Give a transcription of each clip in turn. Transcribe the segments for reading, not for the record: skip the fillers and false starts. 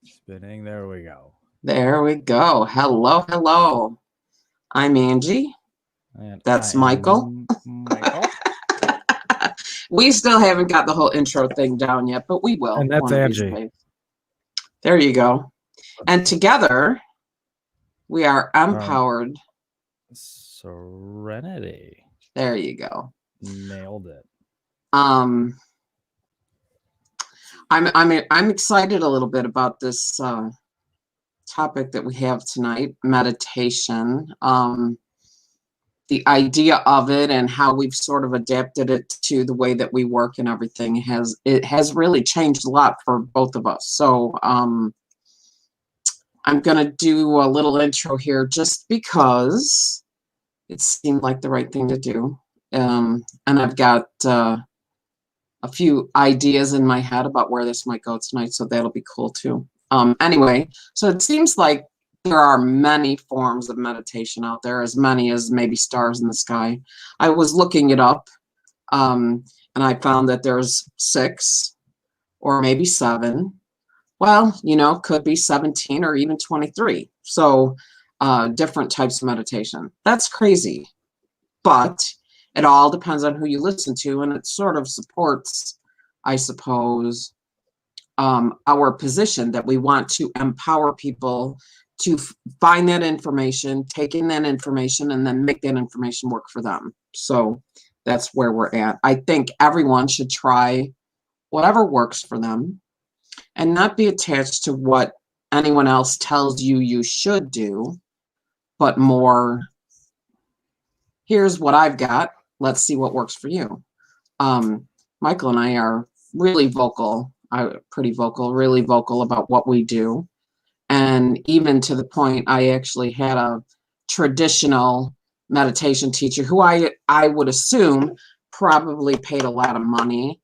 Spinning. There we go. There we go. Hello, hello. I'm Angie. And I That's Michael. am Michael. We still haven't got the whole intro thing down yet, but we will And that's one of these Angie. days. There you go. And together, we are MPowered. Serenity. There you go. Nailed it. I'm excited a little bit about this topic that we have tonight, meditation. The idea of it and how we've sort of adapted it to the way that we work and everything has really changed a lot for both of us. So I'm going to do a little intro here just because it seemed like the right thing to do. And I've got a few ideas in my head about where this might go tonight, so that'll be cool too. Anyway, so it seems like there are many forms of meditation out there, as many as maybe stars in the sky. I was looking it up, and I found that there's 6 or maybe 7. Well, could be 17 or even 23. So different types of meditation. That's crazy. But it all depends on who you listen to, and it sort of supports, I suppose, our position that we want to empower people to find that information, take in that information, and then make that information work for them. So that's where we're at. I think everyone should try whatever works for them and not be attached to what anyone else tells you should do, but more, here's what I've got. Let's see what works for you. Michael and I are really vocal, really vocal about what we do. And even to the point, I actually had a traditional meditation teacher who I would assume probably paid a lot of money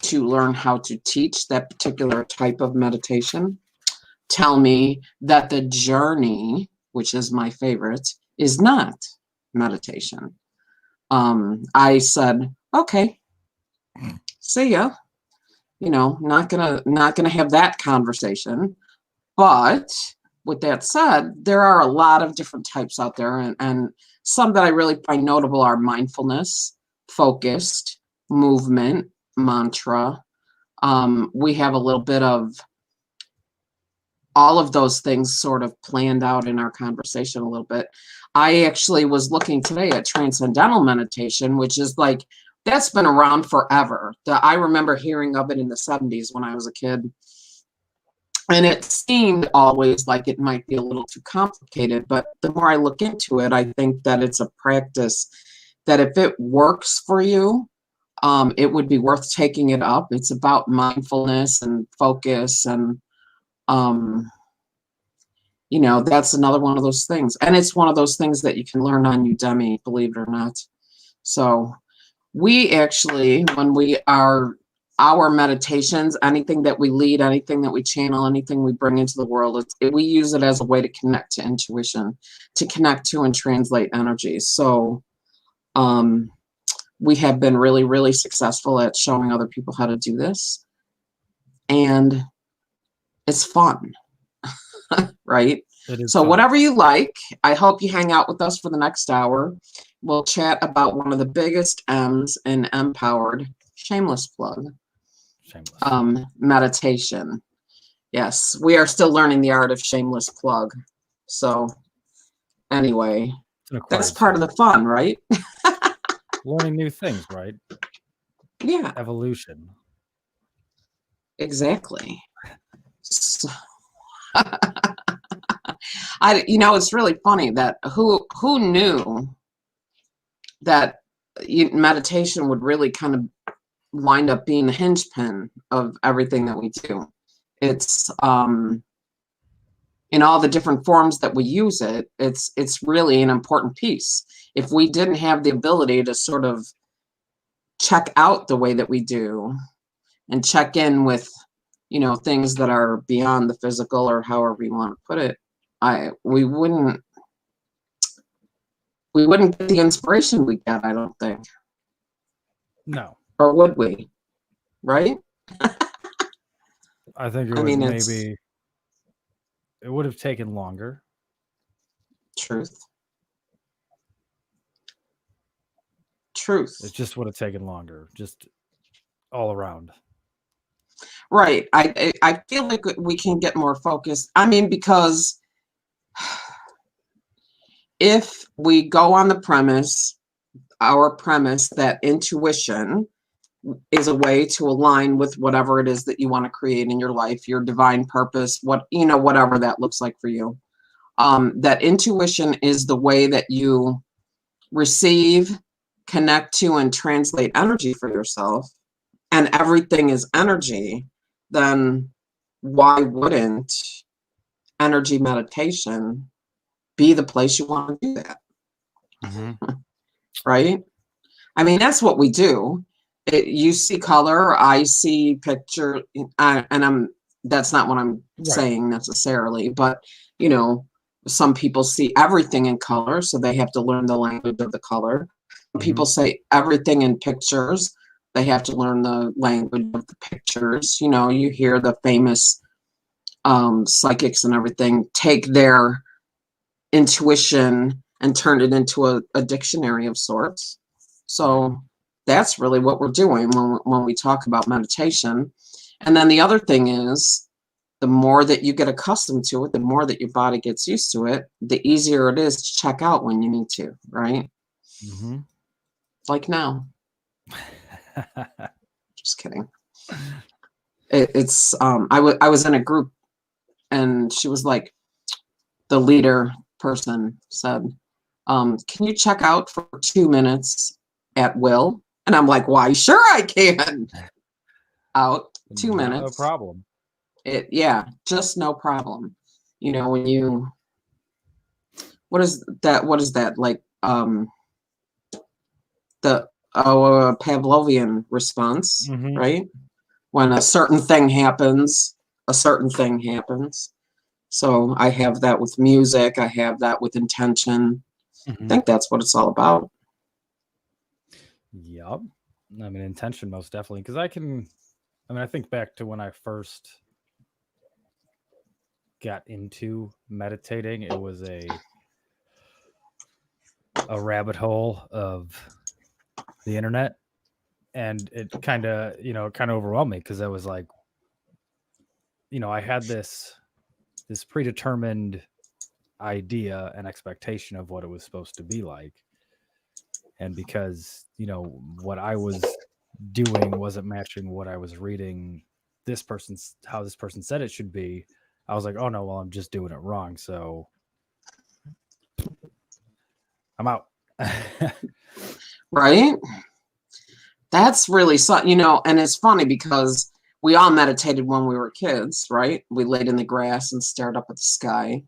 to learn how to teach that particular type of meditation, tell me that the journey, which is my favorite, is not meditation. I said, okay, see ya. Not gonna have that conversation. But with that said, there are a lot of different types out there, and some that I really find notable are mindfulness, focused, movement, mantra. We have a little bit of all of those things sort of planned out in our conversation a little bit. I actually was looking today at transcendental meditation, which is like, that's been around forever. I remember hearing of it in the 70s when I was a kid. And it seemed always like it might be a little too complicated, but the more I look into it, I think that it's a practice that if it works for you, it would be worth taking it up. It's about mindfulness and focus, and that's another one of those things. And it's one of those things that you can learn on Udemy, believe it or not. So we actually, when we are our meditations, anything that we lead, anything that we channel, anything we bring into the world, we use it as a way to connect to intuition, to connect to and translate energy. So we have been really, really successful at showing other people how to do this. And it's fun, right? So fun. whatever you like, I hope you hang out with us for the next hour. We'll chat about one of the biggest M's in MPowered, shameless plug. Meditation. Yes, we are still learning the art of shameless plug. So anyway, that's part of the fun, right? Learning new things, right? Yeah. Evolution. Exactly. So, it's really funny that who knew that meditation would really kind of wind up being the hinge pin of everything that we do. It's in all the different forms that we use it, it's really an important piece. If we didn't have the ability to sort of check out the way that we do and check in with things that are beyond the physical, or however you want to put it, we wouldn't get the inspiration we get, I don't think. No. Or would we? Right? I think it would maybe it would have taken longer. Truth. It just would have taken longer, just all around. Right. I feel like we can get more focused. I mean, because if we go on the premise, our premise that intuition is a way to align with whatever it is that you want to create in your life, your divine purpose, whatever that looks like for you. That intuition is the way that you receive, connect to, and translate energy for yourself, and everything is energy, then why wouldn't energy meditation be the place you want to do that? Right? I mean, that's what we do. You see color, I see picture, and that's not what I'm saying necessarily, but some people see everything in color, so they have to learn the language of the color. People say everything in pictures, they have to learn the language of the pictures. You hear the famous psychics and everything take their intuition and turn it into a dictionary of sorts. So that's really what we're doing when we talk about meditation. And then the other thing is, the more that you get accustomed to it, the more that your body gets used to it, the easier it is to check out when you need to, right? Like now. Just kidding. I was in a group, and she was like, the leader person said, can you check out for 2 minutes at will? And I'm like, why? Sure, I can. Out 2 minutes. No problem. Just no problem. When you, what is that like? The Pavlovian response, right? When a certain thing happens, a certain thing happens. So I have that with music. I have that with intention. I think that's what it's all about. Yep. I mean, intention most definitely. Because I think back to when I first got into meditating, it was a rabbit hole of the internet, and it kind of overwhelmed me, because I was like, I had this predetermined idea and expectation of what it was supposed to be like, and because what I was doing wasn't matching what I was reading how this person said it should be, I was like, oh no, well, I'm just doing it wrong, so I'm out. Right? That's really and it's funny because we all meditated when we were kids, right? We laid in the grass and stared up at the sky,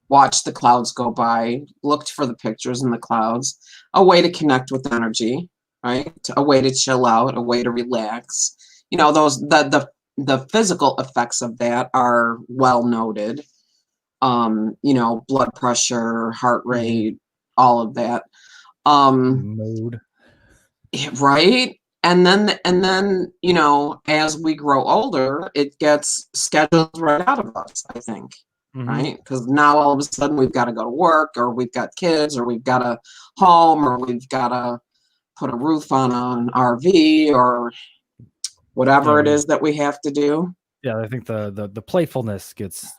watched the clouds go by, looked for the pictures in the clouds, a way to connect with energy, right? A way to chill out, a way to relax. The physical effects of that are well noted. Blood pressure, heart rate, all of that. Mood. Right. And then, as we grow older, it gets scheduled right out of us, I think. Right. Because now all of a sudden we've got to go to work, or we've got kids, or we've got a home, or we've got to put a roof on an RV, or whatever it is that we have to do. Yeah, I think the playfulness gets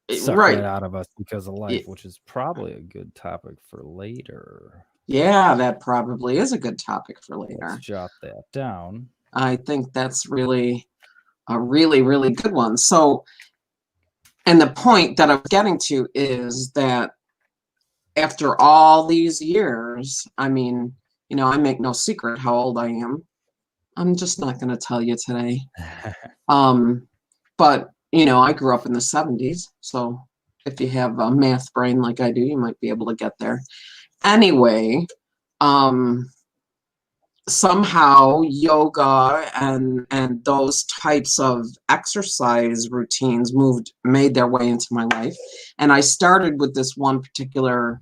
sucked right out of us because of life, which is probably a good topic for later. Yeah, that probably is a good topic for later. Let's jot that down. I think that's really a really, really good one. So, and the point that I'm getting to is that after all these years, I mean, I make no secret how old I am. I'm just not going to tell you today. But, I grew up in the 70s. So if you have a math brain like I do, you might be able to get there. Anyway, somehow yoga and those types of exercise routines made their way into my life. And I started with this one particular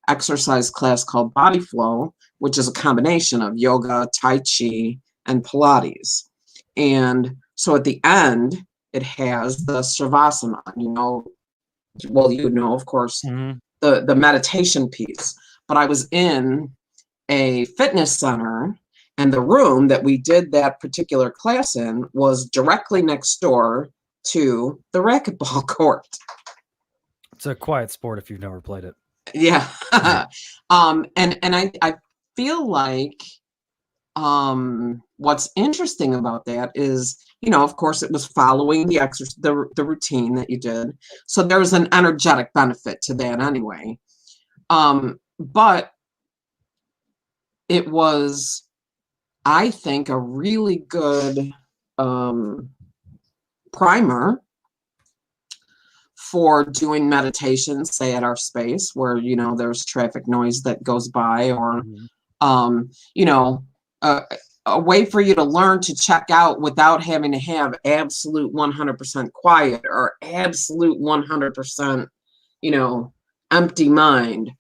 exercise class called Body Flow, which is a combination of yoga, Tai Chi, and Pilates. And so at the end, it has the Shavasana, well, you know, of course, Mhm. the meditation piece. But I was in a fitness center, and the room that we did that particular class in was directly next door to the racquetball court. It's a quiet sport if you've never played it. Yeah. And I feel like what's interesting about that is, you know, of course, it was following the exercise, the routine that you did. So there was an energetic benefit to that anyway. But it was, I think, a really good primer for doing meditation, say at our space where, you know, there's traffic noise that goes by, or you know, a way for you to learn to check out without having to have absolute 100% quiet or absolute 100%, you know, empty mind.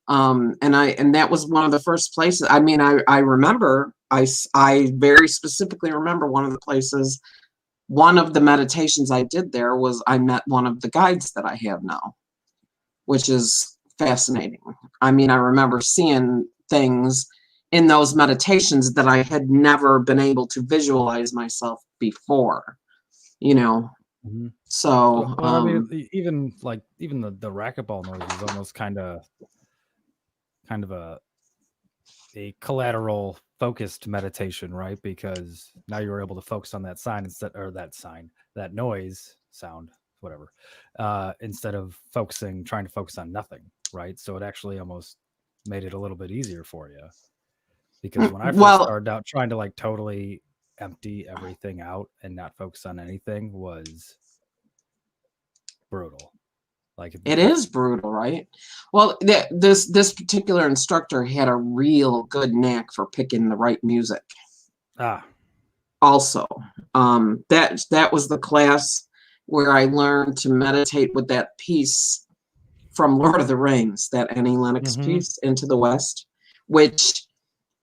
And that was one of the first places. I mean, I remember, I very specifically remember one of the places, one of the meditations I did there was I met one of the guides that I have now, which is fascinating. I mean, I remember seeing things in those meditations that I had never been able to visualize myself before, you know. Mhm. So, Well, I mean, even the racquetball noise is almost kind of a collateral focused meditation, right? Because now you're able to focus on that sign instead, or that noise sound, whatever, instead of trying to focus on nothing, right? So it actually almost made it a little bit easier for you. Because when I first well, started out, trying to like totally empty everything out and not focus on anything was brutal. Like it it's is brutal, right? Well, this particular instructor had a real good knack for picking the right music. ah Also, that was the class where I learned to meditate with that piece from Lord of the Rings, that Annie Lennox hmm piece, Into the West, which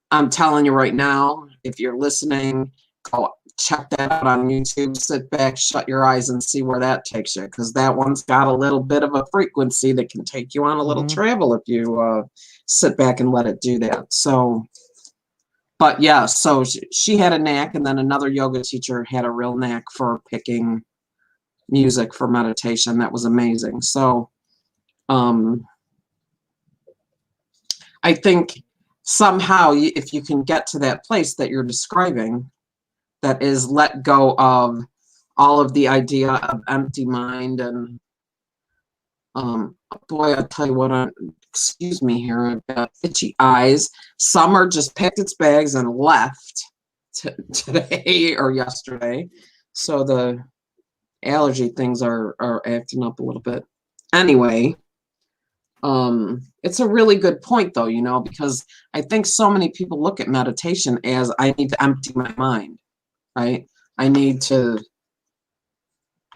I'm telling you right now, if you're listening, go check that out on YouTube, sit back, shut your eyes, and see where that takes you, because that one's got a little bit of a frequency that can take you on a little hmm travel if you sit back and let it do that. So, but yeah, so she had a knack, and then another yoga teacher had a real knack for picking music for meditation. That was amazing. So, um, I think somehow, if you can get to that place that you're describing, that is let go of all of the idea of empty mind and boy, I'll tell you what, excuse me here, I've got itchy eyes. Summer just packed its bags and left today or yesterday. So the allergy things are acting up a little bit. Anyway, it's a really good point though, you know, because I think so many people look at meditation as I need to empty my mind, right? I need to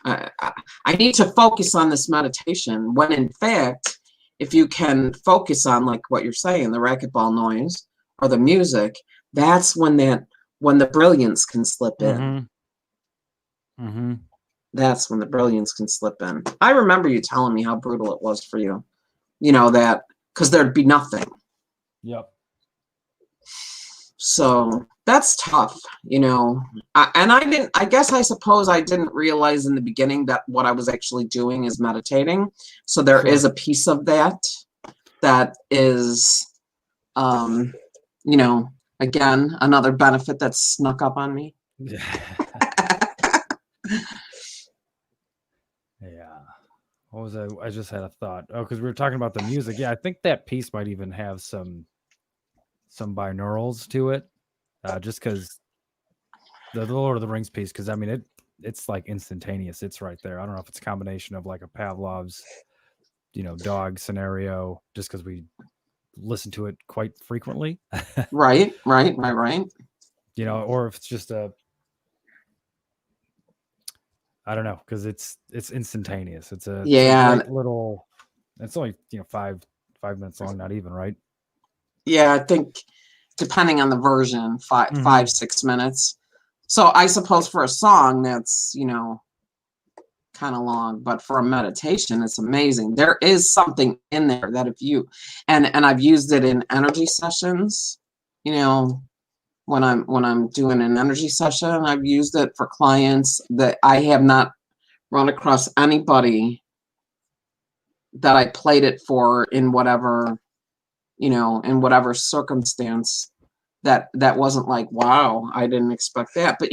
I need to focus on this meditation, when in fact, if you can focus on, like what you're saying, the racquetball noise or the music, that's when the brilliance can slip in. hmm hmm That's when the brilliance can slip in. I remember you telling me how brutal it was for you, you know, that because there'd be nothing. Yep. So that's tough, you know. I guess I suppose I didn't realize in the beginning that what I was actually doing is meditating. So there is Sure. a piece of that is, you know, again, another benefit that's snuck up on me. Yeah. What was I just had a thought. Oh, because we were talking about the music. Yeah, I think that piece might even have some binaurals to it. Just because the Lord of the Rings piece, because I mean it's like instantaneous. It's right there. I don't know if it's a combination of like a Pavlov's, dog scenario, just because we listen to it quite frequently. Right, right. Or if it's just I don't know, because it's instantaneous. It's a Yeah, great little. It's only 5 minutes long, not even, right? yeah. I think depending on the version, Mm-hmm. 5, 6 minutes. So I suppose for a song, that's, you know, kind of long, but for a meditation, it's amazing. There is something in there that if you, and I've used it in energy sessions, you know, when I'm doing an energy session, I've used it for clients that I have not run across anybody that I played it for in whatever, in whatever circumstance that wasn't like, wow, I didn't expect that. But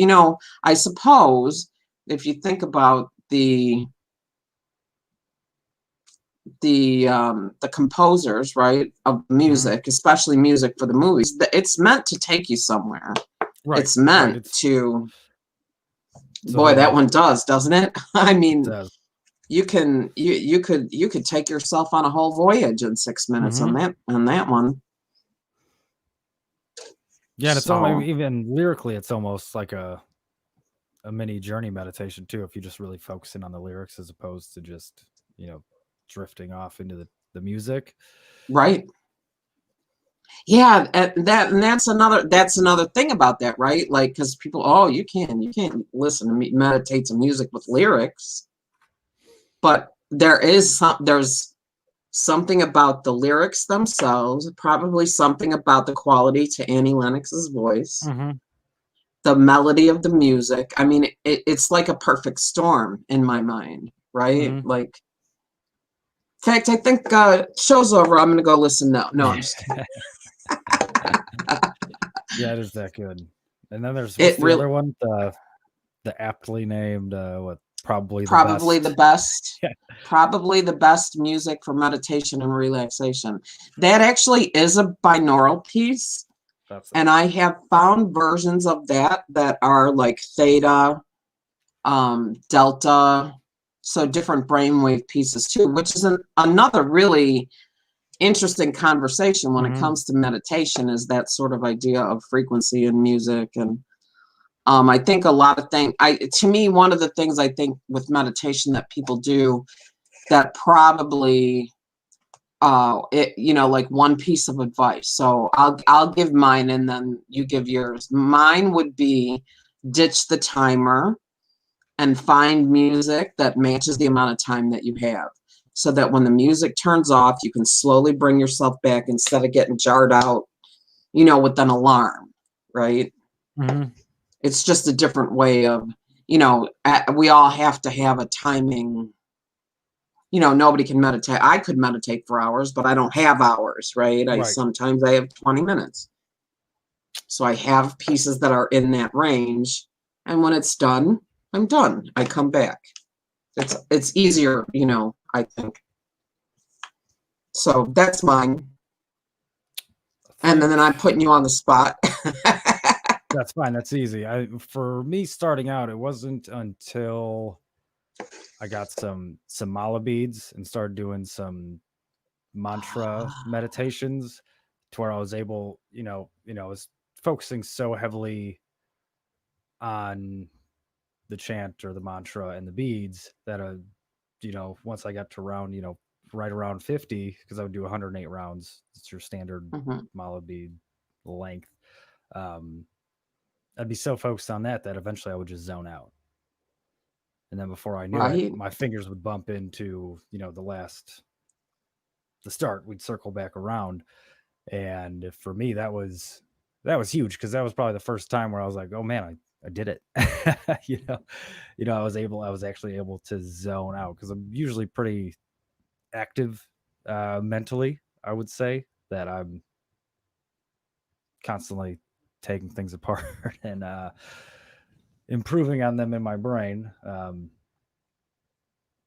I suppose if you think about the composers, right, of music, especially music for the movies, it's meant to take you somewhere. Right. It's meant right. to. Boy, that one doesn't it? I mean, you could take yourself on a whole voyage in 6 minutes on that one. Yeah, and it's almost, even lyrically, it's almost like a mini journey meditation too, if you just really focusing on the lyrics as opposed to just drifting off into the music. Right. Yeah, and that's another thing about that, right? Like, because people, oh, you can't listen to meditate to music with lyrics, but there's something about the lyrics themselves, probably something about the quality to Annie Lennox's voice, the melody of the music. I mean, it's like a perfect storm in my mind, right? Like, in fact, I think show's over. I'm going to go listen now. No, I'm just kidding. Yeah, it is that good. And then there's the other one, the aptly named probably the best music for meditation and relaxation. That actually is a binaural piece, and I have found versions of that are like theta, delta, so different brainwave pieces too, which is another really interesting conversation when it comes to meditation, is that sort of idea of frequency in music. And I think a lot of things, to me, one of the things I think with meditation that people do that probably, like one piece of advice. So I'll give mine and then you give yours. Mine would be ditch the timer and find music that matches the amount of time that you have, so that when the music turns off, you can slowly bring yourself back instead of getting jarred out, with an alarm, right? It's just a different way of, we all have to have a timing. Nobody can meditate. I could meditate for hours, but I don't have hours, right? Sometimes I have 20 minutes. So I have pieces that are in that range. And when it's done, I'm done. I come back. It's easier, I think. So that's mine. And then I'm putting you on the spot. That's fine. That's easy. For me, starting out, it wasn't until I got some mala beads and started doing some mantra meditations to where I was able, I was focusing so heavily on the chant or the mantra and the beads that once I got to round, right around 50, because I would do 108 rounds. It's your standard mala bead length. I'd be so focused on that eventually I would just zone out. And then before I knew it, my fingers would bump into, the start. We'd circle back around. And for me, that was huge, because that was probably the first time where I was like, oh man, I did it. I was actually able to zone out, because I'm usually pretty active mentally. I would say that I'm constantly taking things apart and improving on them in my brain.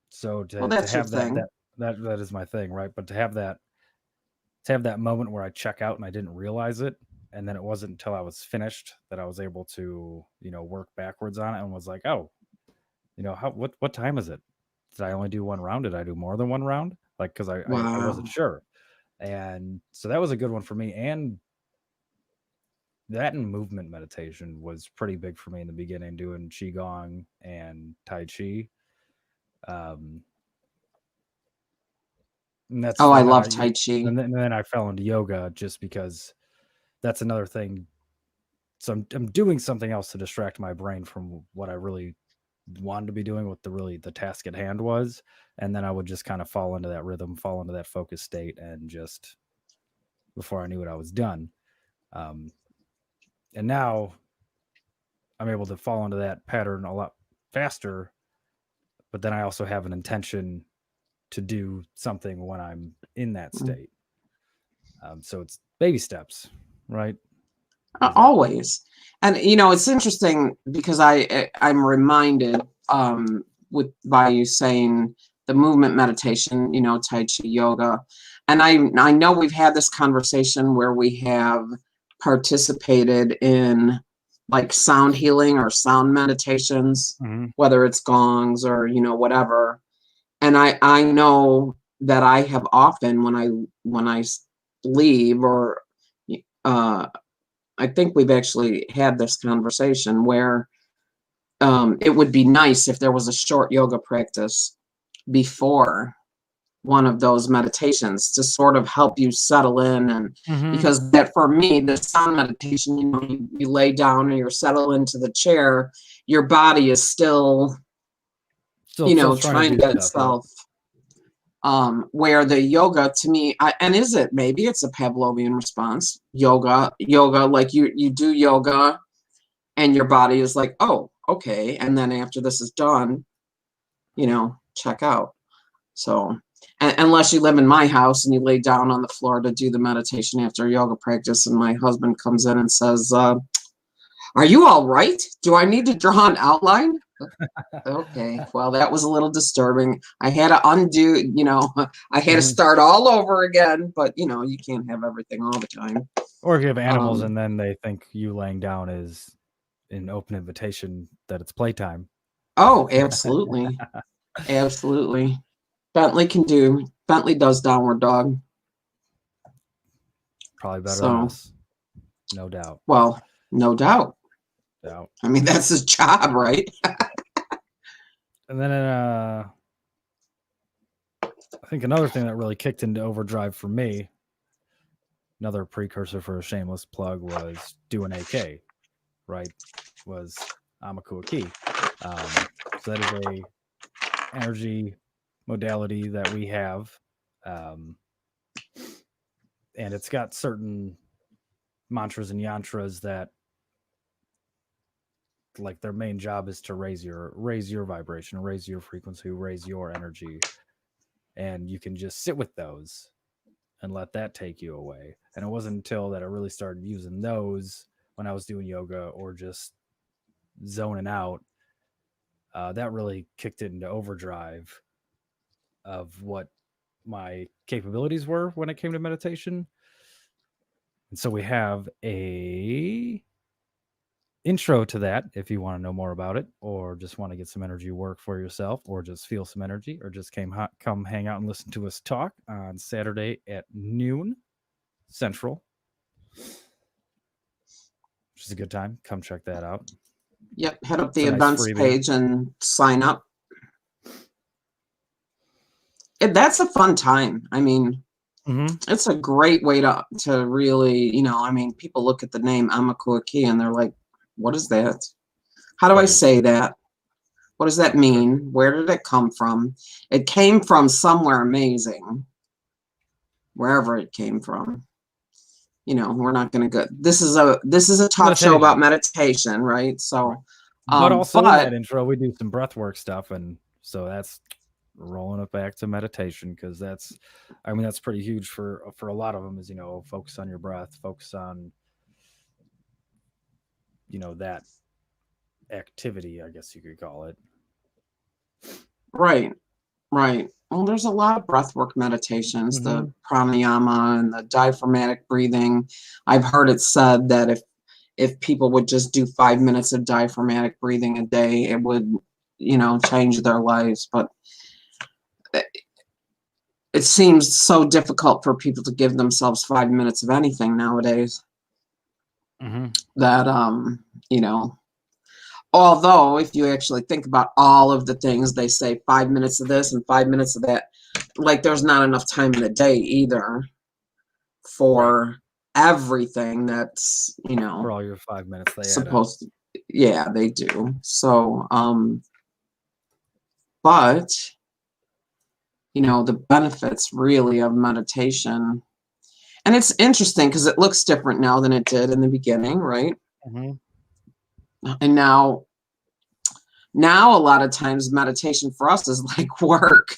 So to have that is my thing, right? But to have that moment where I check out and I didn't realize it, and then it wasn't until I was finished that I was able to work backwards on it and was like, oh, what time is it? Did I only do one round? Did I do more than one round? Like, because I wasn't sure. And so that was a good one for me. And that and movement meditation was pretty big for me in the beginning, doing qigong and tai chi. And that's I love tai chi. And then I fell into yoga, just because that's another thing. So I'm doing something else to distract my brain from what I really wanted to be doing, what the task at hand was, and then I would just kind of fall into that rhythm, fall into that focus state, and just before I knew it, I was done. Um, and now I'm able to fall into that pattern a lot faster, but then I also have an intention to do something when I'm in that state. So it's baby steps, right? Always. And it's interesting because I'm reminded by you saying the movement meditation, Tai Chi yoga. And I know we've had this conversation where we have participated in like sound healing or sound meditations, whether it's gongs or whatever. And I know that I have often when I leave or I think we've actually had this conversation where it would be nice if there was a short yoga practice before one of those meditations to sort of help you settle in. And because that for me, the sound meditation, you lay down and you're settled into the chair, your body is still trying to get itself. Where the yoga to me, maybe it's a Pavlovian response. Yoga, like you do yoga and your body is like, oh, okay. And then after this is done, check out. So, unless you live in my house and you lay down on the floor to do the meditation after yoga practice, and my husband comes in and says, are you all right? Do I need to draw an outline? Okay, well, that was a little disturbing. I had to undo, I had to start all over again, but you can't have everything all the time. Or if you have animals and then they think you laying down is an open invitation that it's playtime. Oh, absolutely. Absolutely. Bentley does downward dog. Probably better than us. No doubt. Well, no doubt. I mean, that's his job, right? And then I think another thing that really kicked into overdrive for me, another precursor for a shameless plug, was doing AK, right? Was Amakuwa Ki. So that is a energy modality that we have. And it's got certain mantras and yantras that, like, their main job is to raise your vibration, raise your frequency, raise your energy. And you can just sit with those and let that take you away. And it wasn't until that I really started using those when I was doing yoga or just zoning out, that really kicked it into overdrive of what my capabilities were when it came to meditation. And so we have a intro to that if you want to know more about it, or just want to get some energy work for yourself, or just feel some energy, or just come hang out and listen to us talk on Saturday at noon Central, which is a good time. Come check that out. Yep, head up the events page and sign up. That's a fun time. I mean, it's a great way to really, people look at the name Amakuwa Ki and they're like, what is that? How do I say that? What does that mean? Where did it come from? It came from somewhere amazing, wherever it came from. We're not going to go. This is a talk show about meditation, right? So, but also in that intro, we do some breath work stuff, and so that's rolling it back to meditation, because that's pretty huge for a lot of them. Is focus on your breath, focus on that activity, I guess you could call it. Right. Well, there's a lot of breathwork meditations, the pranayama and the diaphragmatic breathing. I've heard it said that if people would just do 5 minutes of diaphragmatic breathing a day, it would, change their lives. But it seems so difficult for people to give themselves 5 minutes of anything nowadays. That, although if you actually think about all of the things they say, 5 minutes of this and 5 minutes of that, like there's not enough time in the day either for everything that's, for all your 5 minutes they supposed to. Yeah, they do. So, But, the benefits really of meditation. And it's interesting because it looks different now than it did in the beginning, right? Mm-hmm. And now a lot of times meditation for us is like work.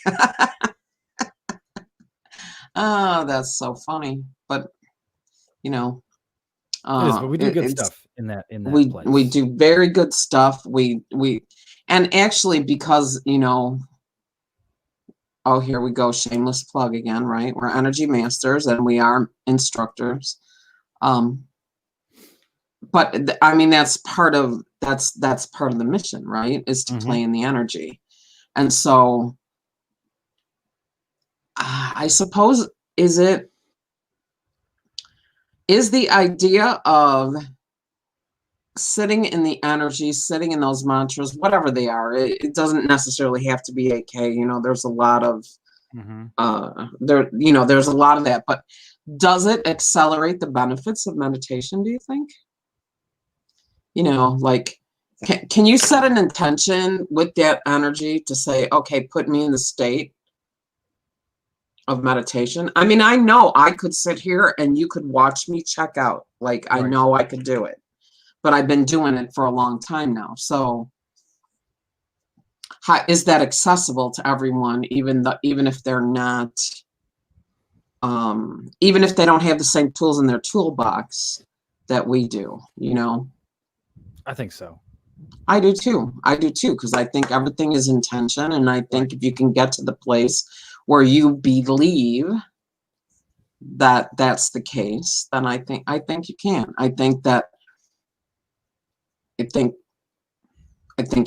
Oh, that's so funny. But, It is, but we do good it's stuff in that place. we do very good stuff. And actually because, oh, here we go, shameless plug again, right? We're energy masters and we are instructors. But I mean that's part of the mission, right? Is to play in the energy. And so I suppose is the idea of sitting in the energy, sitting in those mantras, whatever they are. It doesn't necessarily have to be AK. There's a lot of there's a lot of that. But does it accelerate the benefits of meditation, do you think? Like, can you set an intention with that energy to say, okay, put me in the state of meditation? I mean, I know I could sit here and you could watch me check out. Like, I know I could do it, but I've been doing it for a long time now. So how is that accessible to everyone, even if they're not, even if they don't have the same tools in their toolbox that we do, I think so. I do too, because I think everything is intention, and I think if you can get to the place where you believe that that's the case, then I think you can. I think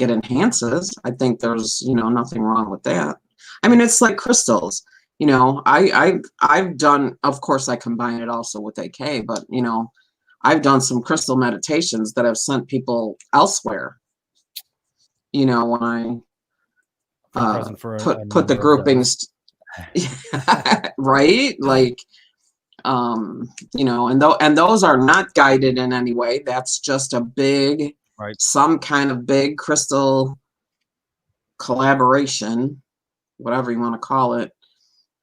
it enhances. I think there's nothing wrong with that. I mean, it's like crystals. I've done. Of course, I combine it also with AK, but I've done some crystal meditations that have sent people elsewhere. When I put the groupings, right? Like, and those are not guided in any way. That's just a big, some kind of big crystal collaboration, whatever you want to call it,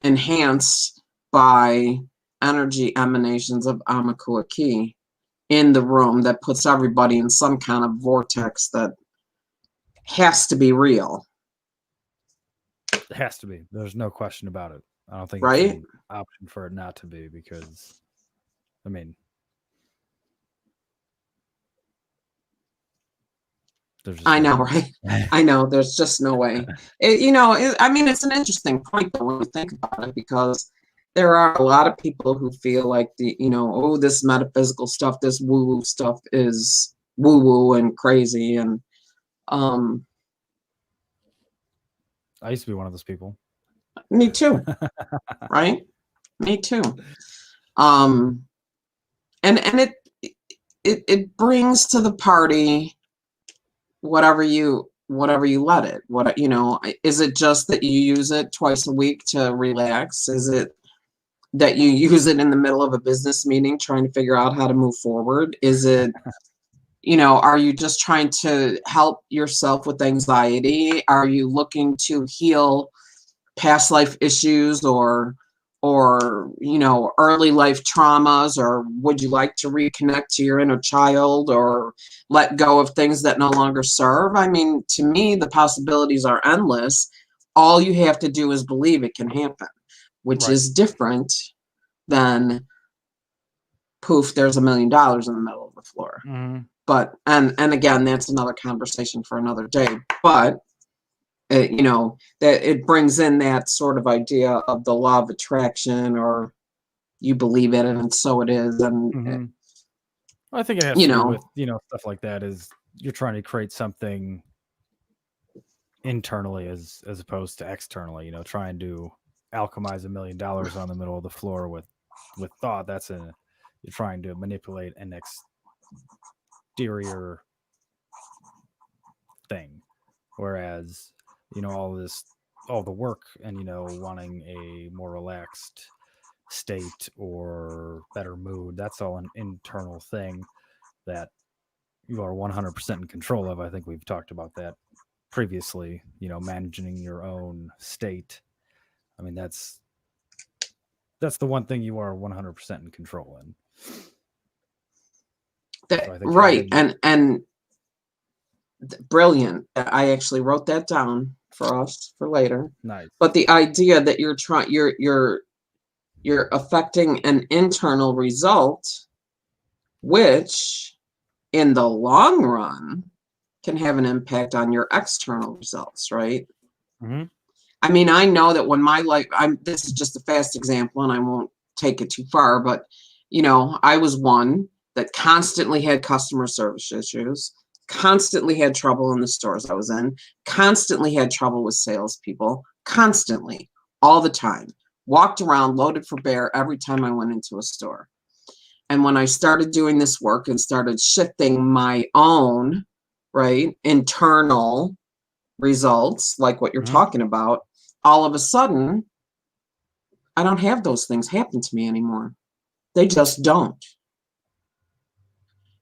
enhanced by energy emanations of Amakua Ki in the room that puts everybody in some kind of vortex that has to be real. It has to be. There's no question about it. I don't think it's an option for it not to be, because, I mean, I know, right? I know. There's just no way. I mean, it's an interesting point though, when you think about it, because there are a lot of people who feel like this metaphysical stuff, this woo-woo stuff is woo-woo and crazy. And I used to be one of those people. Me too. Right? Me too. And it brings to the party whatever you let it. Is it just that you use it twice a week to relax? Is it that you use it in the middle of a business meeting trying to figure out how to move forward? Is it, are you just trying to help yourself with anxiety? Are you looking to heal past life issues or early life traumas? Or would you like to reconnect to your inner child or let go of things that no longer serve? I mean, to me, the possibilities are endless. All you have to do is believe it can happen, which is different than poof, there's $1 million in the middle of the floor. But and again, that's another conversation for another day. But that it brings in that sort of idea of the law of attraction, or you believe it and so it is. And I think it has to do with stuff like that. Is you're trying to create something internally as opposed to externally. Trying to alchemize $1 million on the middle of the floor with thought. You're trying to manipulate an exterior thing, whereas all the work and wanting a more relaxed state or better mood, that's all an internal thing that you are 100% in control of. I think we've talked about that previously, managing your own state. I mean, that's the one thing you are 100% in control in. So I think right. And brilliant. I actually wrote that down for us for later. Nice. But the idea that you're affecting an internal result, which in the long run can have an impact on your external results, right? Mm-hmm. I mean, I know that when my life, this is just a fast example and I won't take it too far, but I was one that constantly had customer service issues, constantly had trouble in the stores I was in, constantly had trouble with salespeople, constantly, all the time. Walked around loaded for bear every time I went into a store. And when I started doing this work and started shifting my own, right, internal results, like what you're Mm-hmm. talking about, all of a sudden, I don't have those things happen to me anymore. They just don't.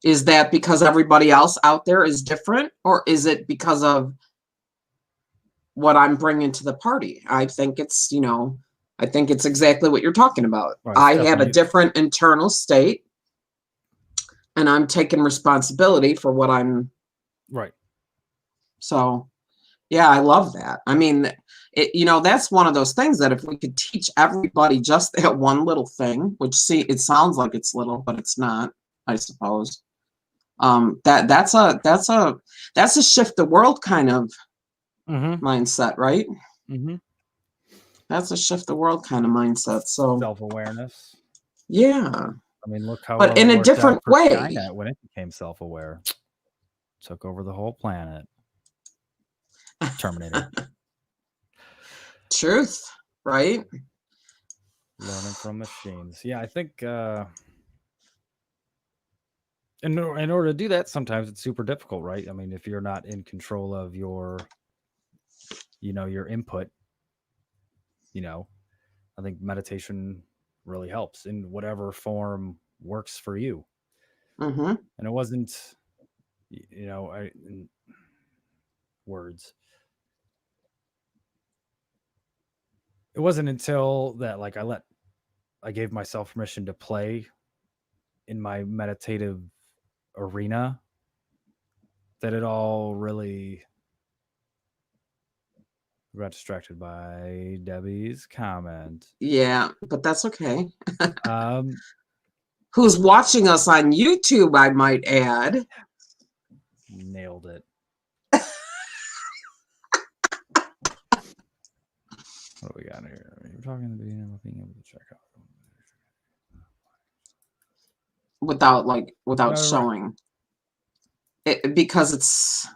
Is that because everybody else out there is different, or is it because of what I'm bringing to the party? I think it's exactly what you're talking about. Right, I have a different internal state, and I'm taking responsibility for what I'm. Right. So, yeah, I love that. I mean, that's one of those things that if we could teach everybody just that one little thing, which it sounds like it's little, but it's not, I suppose. That's a shift the world kind of mindset, right? Mm-hmm. That's a shift the world kind of mindset. So self-awareness. yeah. I mean, look how But in a different way. Skynet when it became self-aware. Took over the whole planet. Terminator. Truth, right? Learning from machines. Yeah, I think in order to do that, sometimes it's super difficult, right? I mean, if you're not in control of your input, I think meditation really helps in whatever form works for you. Mm-hmm. And it wasn't, words. It wasn't until that, like, I gave myself permission to play in my meditative arena that it all really got distracted by Debbie's comment. Yeah, but that's okay. Um, Who's watching us on YouTube, I might add. Nailed it. What do we got here? You're talking to being able to check out without showing it, because it's.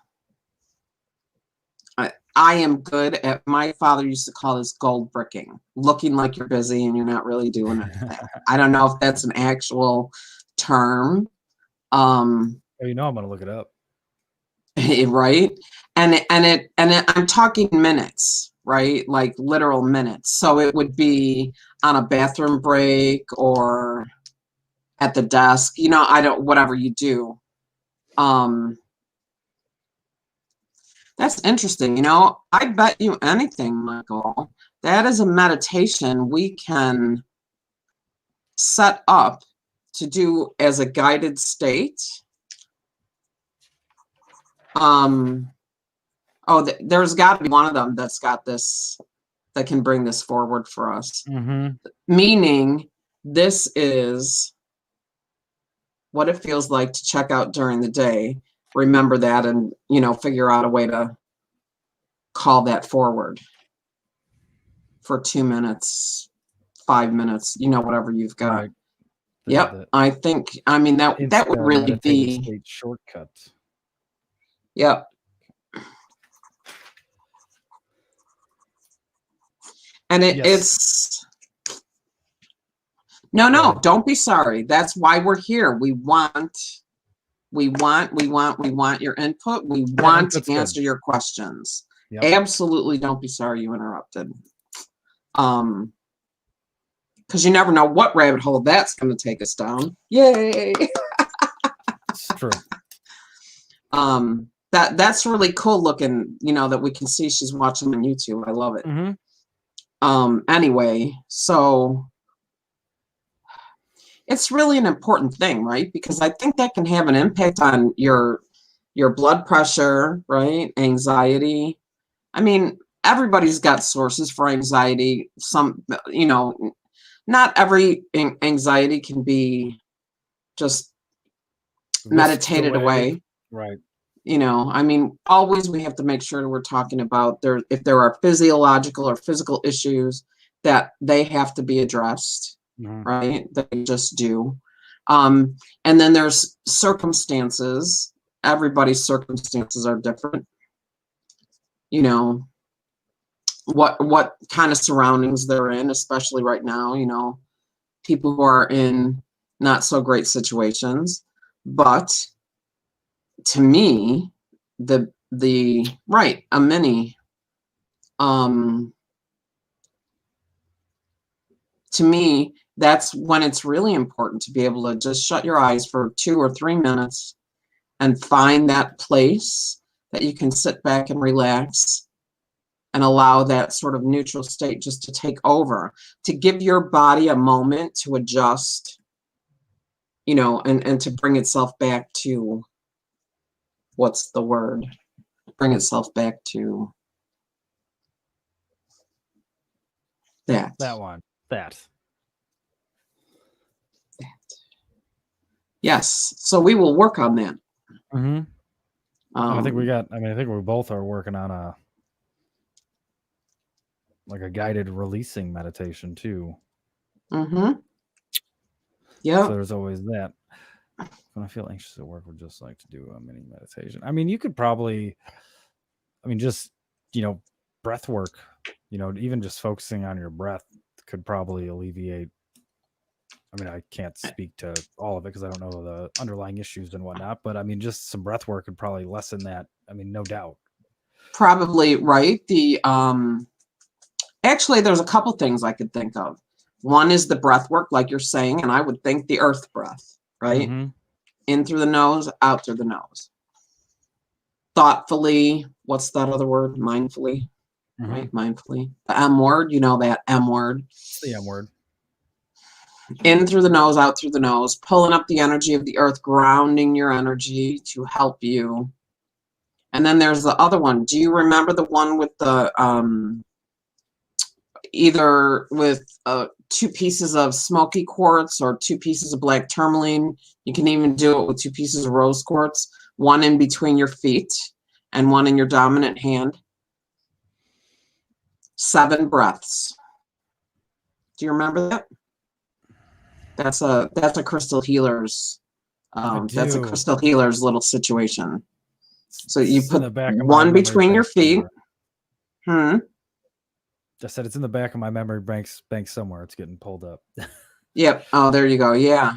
I am good at. My father used to call this gold bricking, looking like you're busy and you're not really doing anything. I don't know if that's an actual term. I'm gonna look it up. Right, and I'm talking minutes, right? Like literal minutes. So it would be on a bathroom break or at the desk. Whatever you do. That's interesting. I bet you anything, Michael, that is a meditation we can set up to do as a guided state. There's got to be one of them that's got this, that can bring this forward for us. Mm-hmm. Meaning, this is what it feels like to check out during the day. Remember that, and figure out a way to call that forward for 2 minutes, 5 minutes, whatever you've got. Right. Yep. I mean, that would really be state shortcut. Yep. And it's no, don't be sorry. That's why we're here. We want your input. We want to answer your questions. Yep. Absolutely don't be sorry you interrupted. Because you never know what rabbit hole that's going to take us down. Yay! It's true. that's really cool looking, that we can see she's watching on YouTube. I love it. Anyway, so it's really an important thing, right? Because I think that can have an impact on your blood pressure, right? Anxiety. I mean, everybody's got sources for anxiety. Some, not every anxiety can be just meditated away. Right. I mean, always we have to make sure we're talking about if there are physiological or physical issues that they have to be addressed, right? They just do. And then there's circumstances. Everybody's circumstances are different. What kind of surroundings they're in, especially right now, people who are in not so great situations. But to me, to me, that's when it's really important to be able to just shut your eyes for 2 or 3 minutes and find that place that you can sit back and relax and allow that sort of neutral state just to take over, to give your body a moment to adjust, and to bring itself back to, what's the word? Bring itself back to that. That one. That. Yes. So we will work on that. And I think we both are working on a guided releasing meditation too. Yeah. So there's always that. When I feel anxious at work, would just like to do a mini meditation. I mean, you could probably, just, breath work, even just focusing on your breath could probably alleviate. I mean, I can't speak to all of it because I don't know the underlying issues and whatnot, but I mean, just some breath work could probably lessen that. I mean, no doubt. Probably, right? Actually, there's a couple things I could think of. One is the breath work, like you're saying, and I would think the earth breath, right? In through the nose, out through the nose. Thoughtfully, what's that other word? Mindfully, right? Mindfully. The M word, that M word. The M word. In through the nose, out through the nose, pulling up the energy of the earth, grounding your energy to help you. And then there's the other one. Do you remember the one with the either with 2 pieces of smoky quartz or 2 pieces of black tourmaline? You can even do it with 2 pieces of rose quartz, one in between your feet and one in your dominant hand. 7 breaths. Do you remember that? That's a crystal healer's. That's a crystal healer's little situation. So you put one between your feet. I said it's in the back of my memory bank somewhere. It's getting pulled up. Yep. Oh, there you go. Yeah.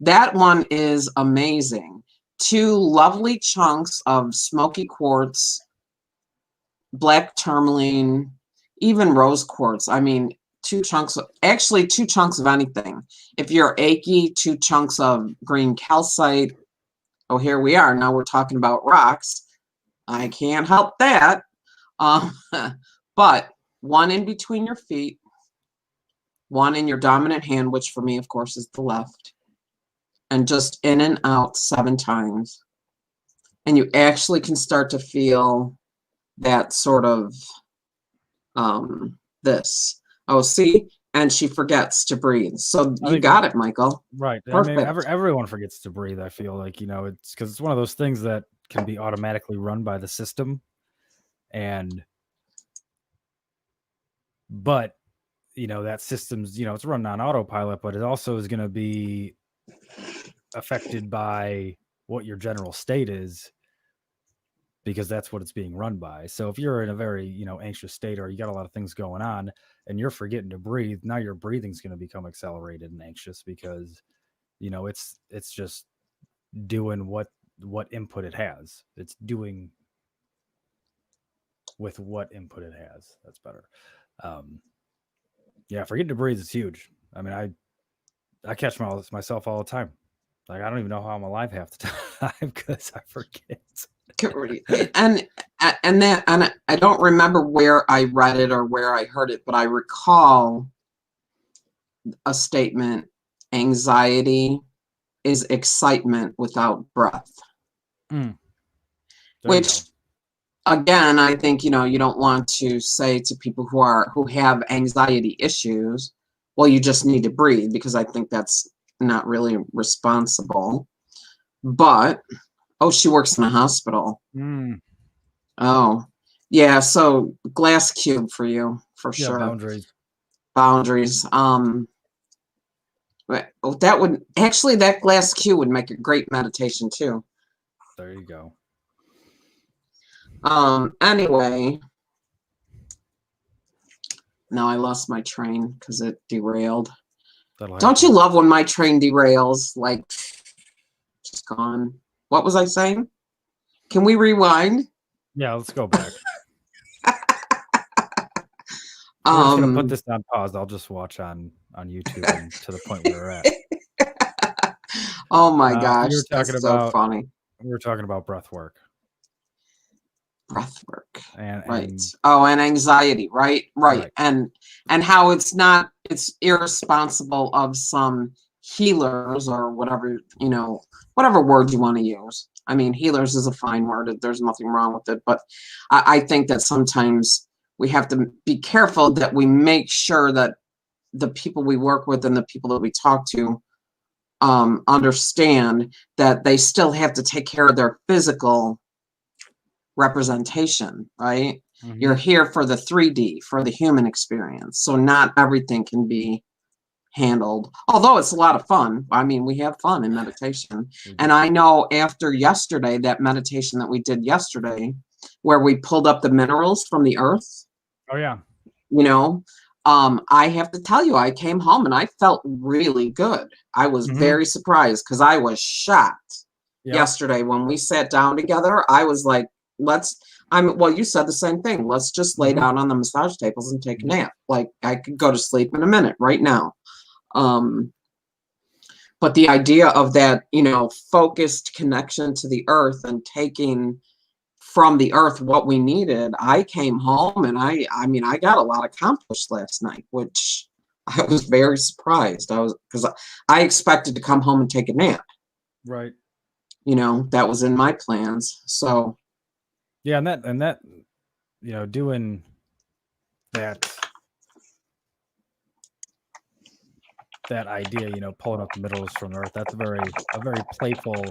That one is amazing. 2 lovely chunks of smoky quartz, black tourmaline, even rose quartz. 2 chunks of anything. If you're achy, 2 chunks of green calcite. Oh, here we are. Now we're talking about rocks. I can't help that. But one in between your feet, one in your dominant hand, which for me, of course, is the left, and just in and out 7 times. And you actually can start to feel that sort of this. Oh, see? And she forgets to breathe. So you got it, Michael. Right. Perfect. I mean, everyone forgets to breathe, I feel like, it's because it's one of those things that can be automatically run by the system. But that system's, it's running on autopilot, but it also is going to be affected by what your general state is, because that's what it's being run by. So if you're in a very, anxious state, or you got a lot of things going on and you're forgetting to breathe, now your breathing's going to become accelerated and anxious because, it's just doing what input it has. It's doing with what input it has. That's better. Yeah, forgetting to breathe is huge. I mean, I catch myself all the time. Like, I don't even know how I'm alive half the time because I forget. and and I don't remember where I read it or where I heard it, but I recall a statement: anxiety is excitement without breath. Which, again, I think, you don't want to say to people who have anxiety issues, well, you just need to breathe, because I think that's not really responsible. But she works in a hospital. Oh, yeah. So glass cube for you, for sure. Boundaries. That glass cube would make a great meditation too. There you go. Anyway, now I lost my train because it derailed. Don't you love when my train derails? Like, just gone. What was I saying? Can we rewind? Yeah, let's go back. We're just gonna put this on pause. I'll just watch on YouTube and to the point where we're at. Oh my gosh, that's so funny. We were talking about breath work. Breath work. And and anxiety, right? And how it's irresponsible of some healers, or whatever, whatever word you want to use. I mean, healers is a fine word. There's nothing wrong with it. But I think that sometimes we have to be careful that we make sure that the people we work with and the people that we talk to understand that they still have to take care of their physical representation, right? You're here for the 3D, for the human experience. So not everything can be handled, although it's a lot of fun. I mean, we have fun in meditation. And I know after yesterday, that meditation that we did yesterday, where we pulled up the minerals from the earth. Oh yeah. I have to tell you, I came home and I felt really good. I was very surprised, because I was shocked yesterday when we sat down together. I was like, well, you said the same thing. Let's just lay down on the massage tables and take a nap. Like, I could go to sleep in a minute right now. But the idea of that, focused connection to the earth and taking from the earth what we needed, I came home and I got a lot accomplished last night, which I was very surprised. Because I expected to come home and take a nap. Right. That was in my plans. So yeah, and that doing that idea, pulling up the minerals from earth, that's a very playful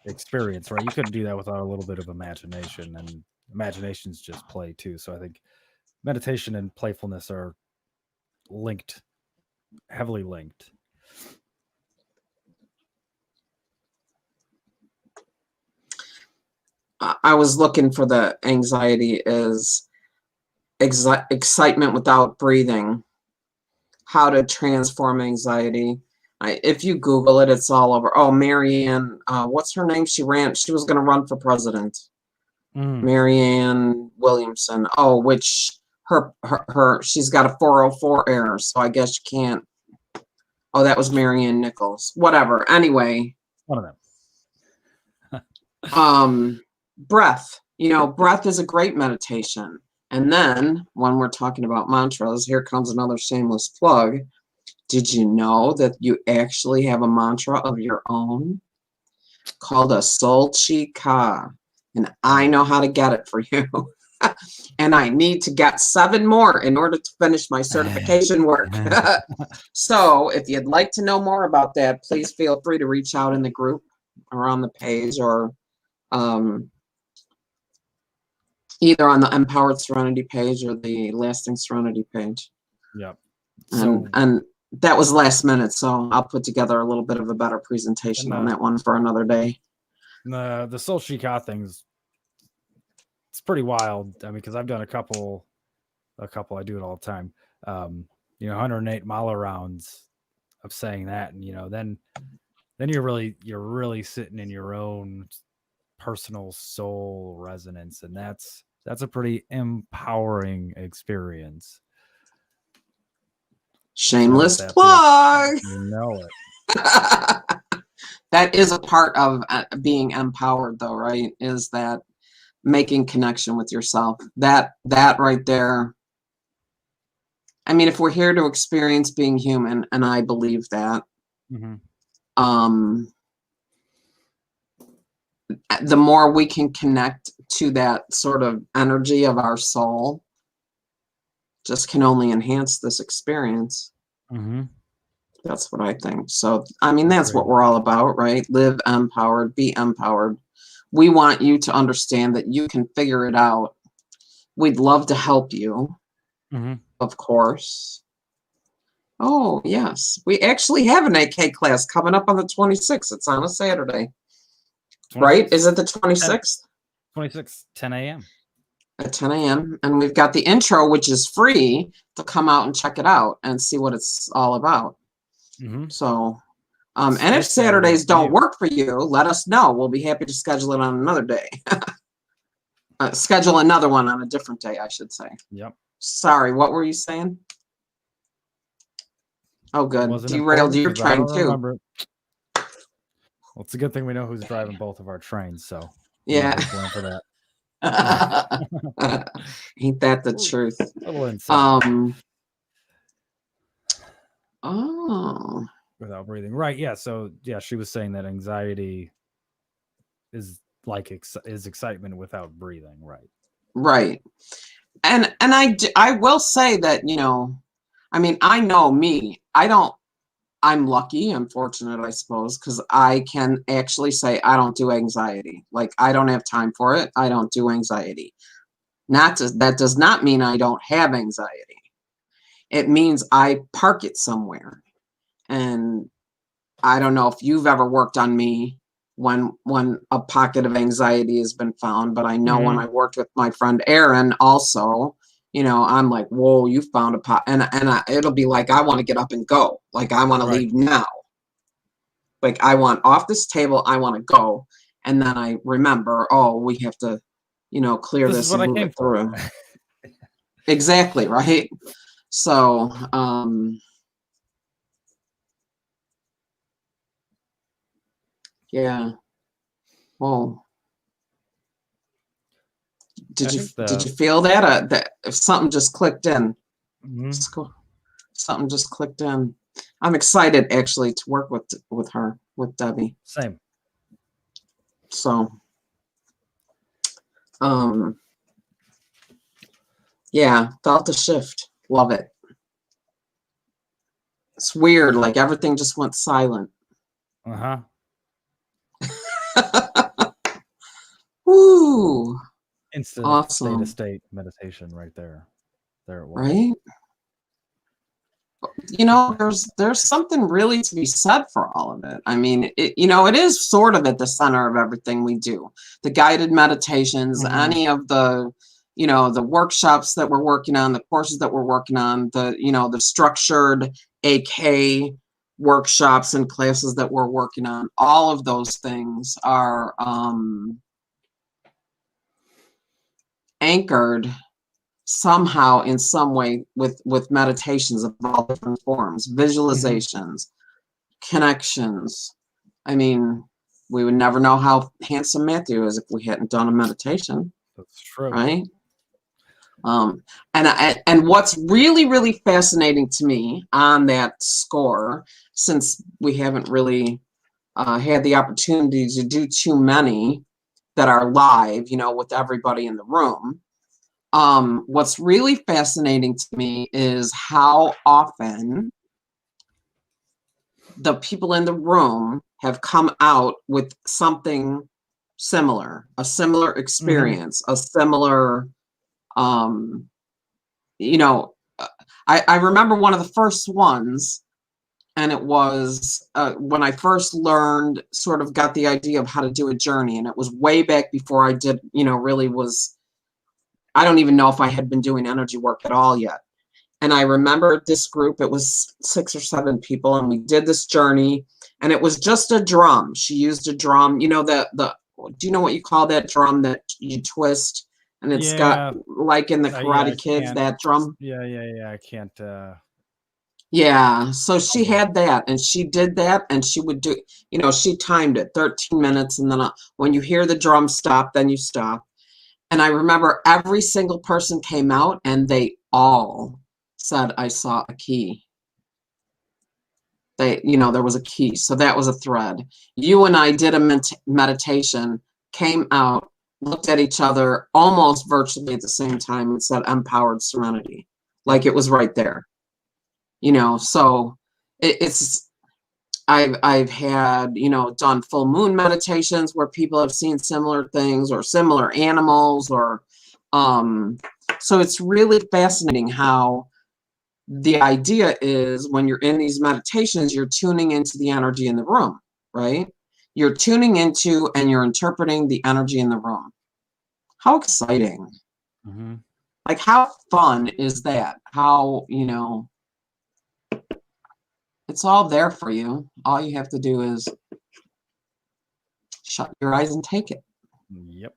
experience, right? You couldn't do that without a little bit of imagination, and imagination's just play too. So I think meditation and playfulness are heavily linked. I was looking for the anxiety is excitement without breathing. How to transform anxiety. If you Google it, it's all over. Oh, Marianne, what's her name? She was going to run for president. Marianne Williamson. Oh, which she's got a 404 error, so I guess you can't. Oh, that was Marianne Nichols. Whatever. Anyway. One of them. Breath. Breath is a great meditation. And then when we're talking about mantras, here comes another shameless plug. Did you know that you actually have a mantra of your own called a Soul Chi Ka? And I know how to get it for you. And I need to get 7 more in order to finish my certification work. So if you'd like to know more about that, please feel free to reach out in the group or on the page, or either on the Empowered Serenity page or the Lasting Serenity page. Yep. And that was last minute, so I'll put together a little bit of a better presentation on that one for another day. The Soul Chi Ka things, it's pretty wild. I mean, because I've done a couple. I do it all the time. 108 mile rounds of saying that, and then you're really sitting in your own personal soul resonance, and that's a pretty empowering experience. Shameless plug. You know it. That is a part of being empowered, though, right? Is that making connection with yourself. That right there. I mean, if we're here to experience being human, and I believe that, the more we can connect to that sort of energy of our soul, just can only enhance this experience. That's what I think. So, I mean, that's what we're all about, right? Live empowered, be empowered. We want you to understand that you can figure it out. We'd love to help you, of course. Oh, yes. We actually have an AK class coming up on the 26th. It's on a Saturday. 26th. Right? Is it the 26th? 26th, 10 a.m. At 10 a.m. And we've got the intro, which is free, to come out and check it out and see what it's all about. So, and if Saturdays don't work for you, let us know. We'll be happy to schedule it on another day. Schedule another one on a different day, I should say. Yep. Sorry, what were you saying? Oh, good. Derailed your train too. Remember. Well, it's a good thing we know who's driving both of our trains, so yeah. For that. Ain't that the truth? A little insane. Oh. Without breathing, right? Yeah. So yeah, she was saying that anxiety is like is excitement without breathing, right? Right. And I will say that, you know, I mean, I know me. I'm lucky, I'm fortunate, I suppose, because I can actually say I don't do anxiety. Like, I don't have time for it. I don't do anxiety. That does not mean I don't have anxiety. It means I park it somewhere. And I don't know if you've ever worked on me when a pocket of anxiety has been found, but I know when I worked with my friend Aaron also, you know, I'm like, whoa, you found a pot. And it'll be like, I want to get up and go. Like, I want to leave now. Like, I want off this table. I want to go. And then I remember, oh, we have to, you know, clear this and move it through. Exactly. Right. So, yeah. Whoa. Did you feel that? That if something just clicked in? Something just clicked in. I'm excited actually to work with her, with Debbie. Same. So, yeah, felt the shift. Love it. It's weird, like everything just went silent. Woo! Instant awesome. state meditation right there. There it was. Right? You know, there's something really to be said for all of it. I mean, you know, it is sort of at the center of everything we do. The guided meditations, any of the, you know, the workshops that we're working on, the courses that we're working on, the, you know, the structured AK workshops and classes that we're working on, all of those things are anchored somehow in some way with meditations of all different forms, visualizations, connections. I mean, we would never know how handsome Matthew is if we hadn't done a meditation. That's true. Right? And what's really, really fascinating to me on that score, since we haven't really had the opportunity to do too many that are live, you know, with everybody in the room, what's really fascinating to me is how often the people in the room have come out with something similar, a similar experience, a similar, you know, I remember one of the first ones, and it was when I first learned, sort of got the idea of how to do a journey, and it was way back before I did, you know, really was, I don't even know if I had been doing energy work at all yet. And I remember this group, it was 6 or 7 people, and we did this journey, and it was just a drum. She used a drum, you know, do you know what you call that drum that you twist? And it's got, like in the Karate Kids, that drum. Yeah. I can't. Yeah. So she had that, and she did that, and she would do, you know, she timed it 13 minutes. And then when you hear the drum stop, then you stop. And I remember every single person came out and they all said, I saw a key. There was a key. So that was a thread. You and I did a meditation, came out, looked at each other almost virtually at the same time and said, empowered serenity. Like it was right there. So it's I've had, done full moon meditations where people have seen similar things or similar animals or so it's really fascinating how the idea is when you're in these meditations, you're tuning into the energy in the room, right? You're tuning into and you're interpreting the energy in the room. How exciting. Mm-hmm. Like, how fun is that? How, it's all there for you. All you have to do is shut your eyes and take it. Yep.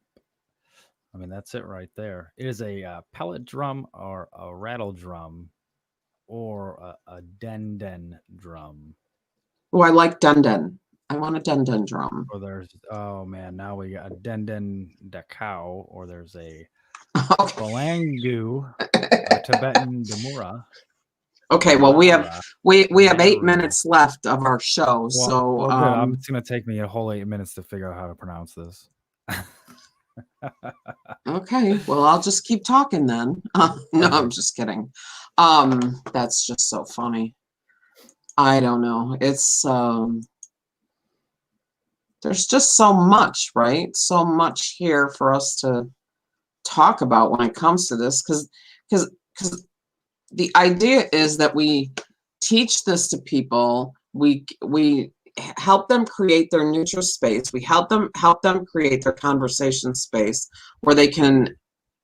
I mean, that's it right there. It is a pellet drum or a rattle drum or a den drum. Oh, I like dun-dun. I want a dun-dun drum. Or there's, oh man, now we got a den da cow, or there's a Okay. Balangu, a Tibetan Demura. Okay, well, we have 8 minutes left of our show, Well, so good. It's gonna take me a whole 8 minutes to figure out how to pronounce this. okay, well, I'll just keep talking then. No, I'm just kidding. That's just so funny. I don't know. It's there's just so much, right? So much here for us to talk about when it comes to this, because the idea is that we teach this to people. We help them create their neutral space. We help them create their conversation space where they can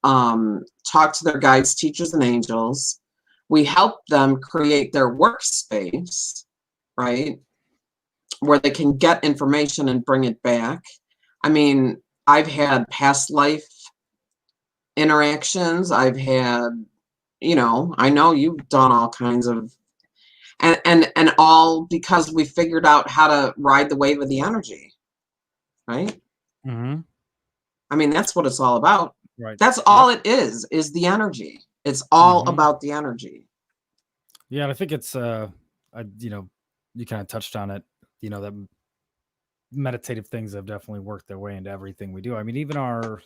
talk to their guides, teachers, and angels. We help them create their workspace, right, where they can get information and bring it back. I mean, I've had past life interactions. I've had, I know you've done all kinds of, and all because we figured out how to ride the wave of the energy, right? Mm-hmm. I mean, that's what it's all about. Right. That's all it is the energy. It's all about the energy. Yeah, and I think it's you kind of touched on it, that meditative things have definitely worked their way into everything we do. I mean, even our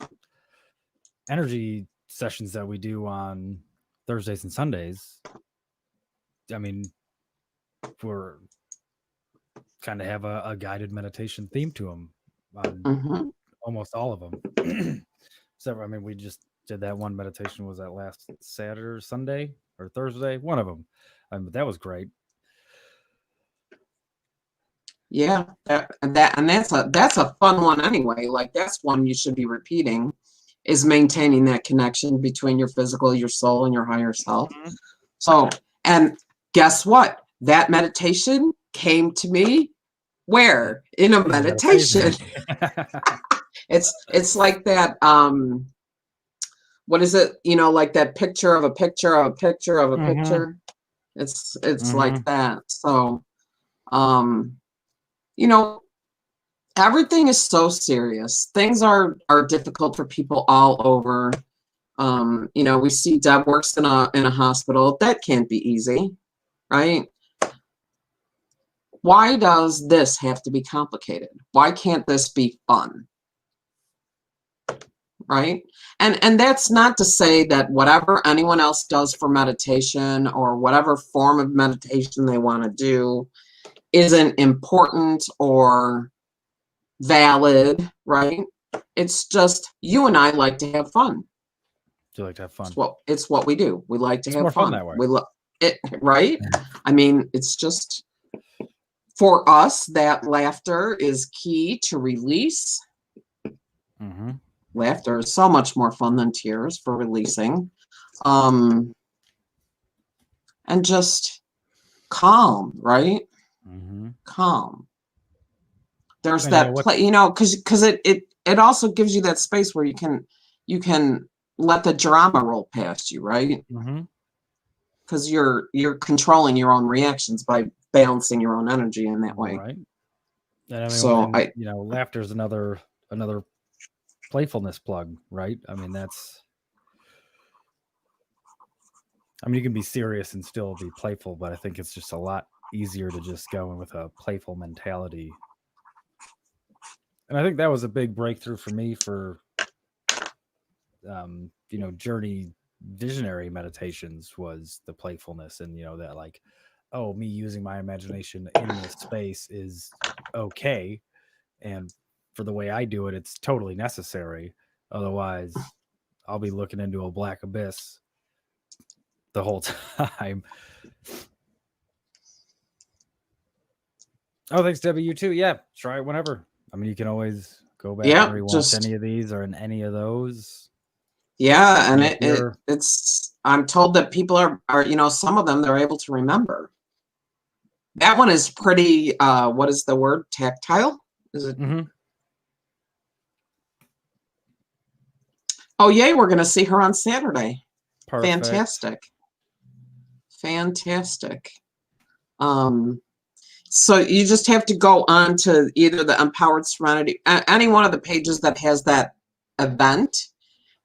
energy sessions that we do on Thursdays and Sundays, I mean, we're kind of have a guided meditation theme to them on almost all of them. So, I mean, we just did that one meditation. Was that last Saturday, Sunday, or Thursday? One of them. But that was great. Yeah, that's a fun one anyway. Like, that's one you should be repeating, is maintaining that connection between your physical, your soul, and your higher self. So, and guess what? That meditation came to me where? In a meditation. It's like that, what is it? Like that picture of a picture of a picture of a picture. It's like that. So, everything is so serious. Things are difficult for people all over. We see Deb works in a hospital. That can't be easy, right? Why does this have to be complicated? Why can't this be fun? Right? And that's not to say that whatever anyone else does for meditation or whatever form of meditation they want to do isn't important or valid, right? It's just you and I like to have fun. Do you like to have fun? It's what we do. We like to have more fun. That way. We love it, right? I mean, it's just for us that laughter is key to release. Laughter is so much more fun than tears for releasing. And just calm, right? Calm. There's that play, because it also gives you that space where you can let the drama roll past you, right? Because you're controlling your own reactions by balancing your own energy in that way. Right. And I mean, so laughter is another playfulness plug, right? I mean, you can be serious and still be playful, but I think it's just a lot easier to just go in with a playful mentality. And I think that was a big breakthrough for me for, journey visionary meditations, was the playfulness, and, that, like, oh, me using my imagination in this space is okay. And for the way I do it, it's totally necessary. Otherwise, I'll be looking into a black abyss the whole time. Oh, thanks, Debbie. You too. Yeah, try it whenever. I mean, you can always go back and rewatch any of these or in any of those. Yeah, and it's I'm told that people are some of them they're able to remember. That one is pretty what is the word? Tactile? Is it? Mm-hmm. Oh yay, we're gonna see her on Saturday. Perfect. Fantastic. So you just have to go on to either the Empowered Serenity, any one of the pages that has that event,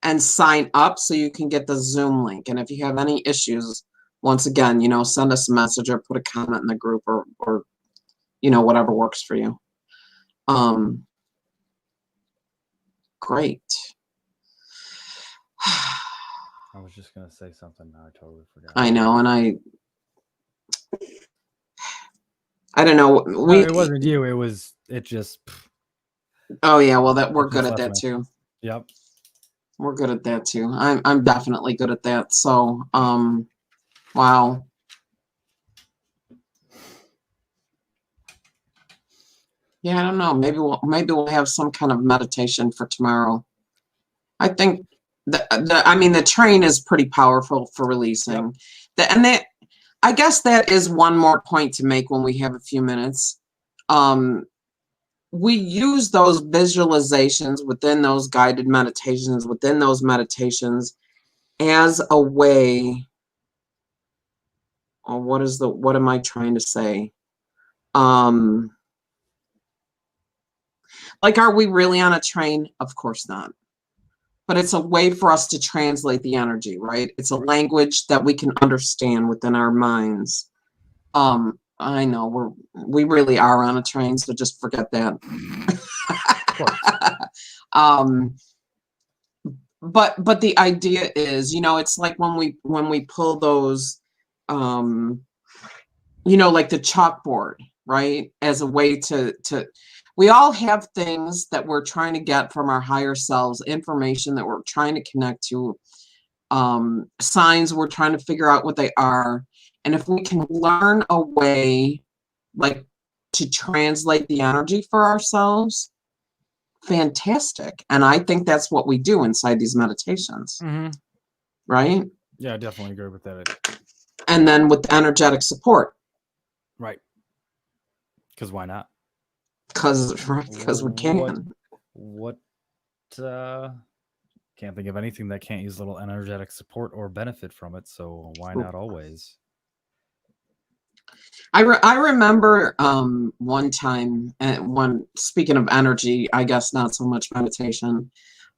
and sign up so you can get the Zoom link. And if you have any issues, once again, send us a message or put a comment in the group or whatever works for you. Great. I was just gonna say something now. I totally forgot. I know, and I don't know. No, it wasn't you. It just. Oh yeah, well we're good at that too. Yep. We're good at that too. I'm definitely good at that. So, wow. Yeah, I don't know. Maybe we'll have some kind of meditation for tomorrow. I think the train is pretty powerful for releasing. Yep. I guess that is one more point to make when we have a few minutes. We use those visualizations within those guided meditations, within those meditations, as a way. Or what am I trying to say? Like, are we really on a train? Of course not. But it's a way for us to translate the energy, right? It's a language that we can understand within our minds. I know we really are on a train, so just forget that. But the idea is, it's like when we pull those, like the chalkboard, right? As a way to we all have things that we're trying to get from our higher selves, information that we're trying to connect to, signs we're trying to figure out what they are. And if we can learn a way, like, to translate the energy for ourselves, fantastic. And I think that's what we do inside these meditations. Mm-hmm. Right? Yeah, I definitely agree with that. And then with the energetic support. Right. Because why not? Because we can. Can't think of anything that can't use a little energetic support or benefit from it. So why not always? I remember one time, speaking of energy, I guess not so much meditation,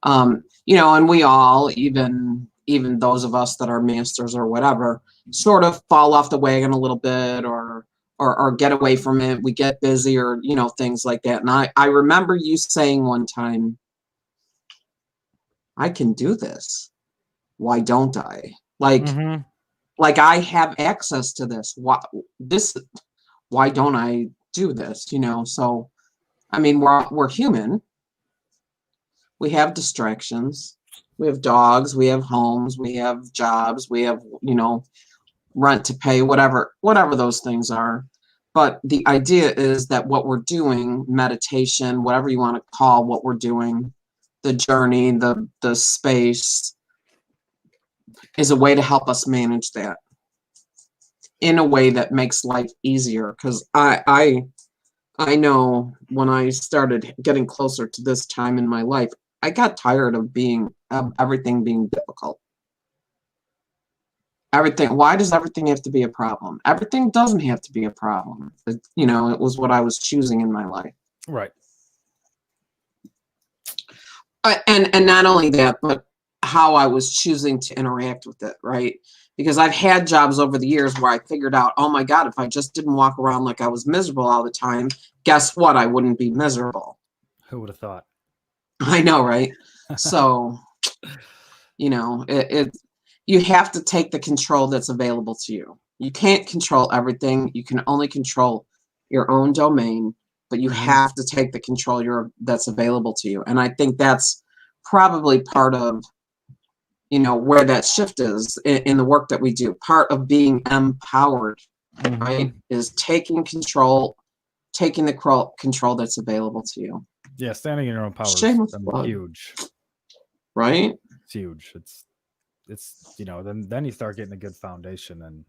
and we all, even those of us that are masters or whatever, sort of fall off the wagon a little bit or get away from it. We get busy or, things like that. And I remember you saying one time, I can do this. Why don't I? Like, mm-hmm. Like, I have access to this. Why don't I do this? So, I mean, we're human. We have distractions. We have dogs. We have homes. We have jobs. We have, rent to pay, whatever those things are. But the idea is that what we're doing, meditation, whatever you want to call what we're doing, the journey, the space, is a way to help us manage that in a way that makes life easier. Because I know when I started getting closer to this time in my life, I got tired of everything being difficult. Why does everything have to be a problem? Everything doesn't have to be a problem. It was what I was choosing in my life. Right. And not only that, but how I was choosing to interact with it, right? Because I've had jobs over the years where I figured out, oh my God, if I just didn't walk around like I was miserable all the time, guess what? I wouldn't be miserable. Who would have thought? I know, right? So, you have to take the control that's available to you. You can't control everything. You can only control your own domain, but you have to take the control that's available to you. And I think that's probably part of, where that shift is in the work that we do. Part of being empowered, right, is taking control, taking the control that's available to you. Yeah, standing in your own power is huge. Right? It's huge. It's then you start getting a good foundation, and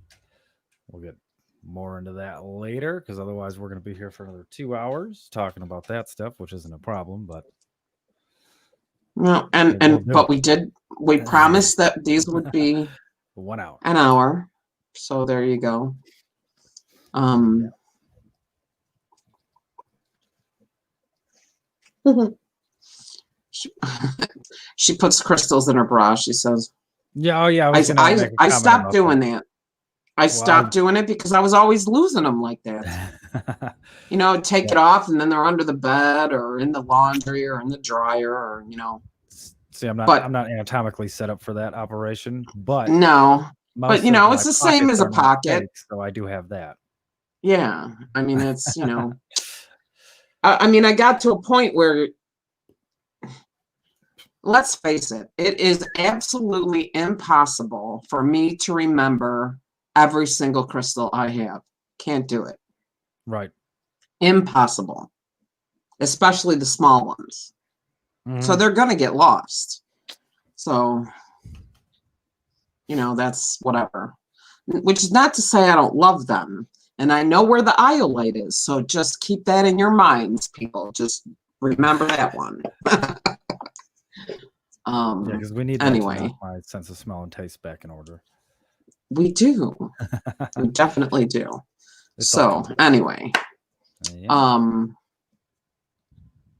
we'll get more into that later, because otherwise we're going to be here for another 2 hours talking about that stuff, which isn't a problem, but no, but we promised that these would be 1 hour, an hour. So there you go. She puts crystals in her bra. She says, "Yeah, oh yeah." I stopped doing that. I stopped doing it because I was always losing them like that. Take it off, and then they're under the bed or in the laundry or in the dryer, or See, I'm not anatomically set up for that operation, but no. But it's the same as a pocket. So I do have that. Yeah, I mean it's I got to a point where, let's face it, it is absolutely impossible for me to remember every single crystal I have. Can't do it. Right. Impossible. Especially the small ones. So they're going to get lost. So, that's whatever. Which is not to say I don't love them. And I know where the iolite is. So just keep that in your minds, people. Just remember that one. Yeah, because we need my sense of smell and taste back in order. We do. We definitely do. So anyway,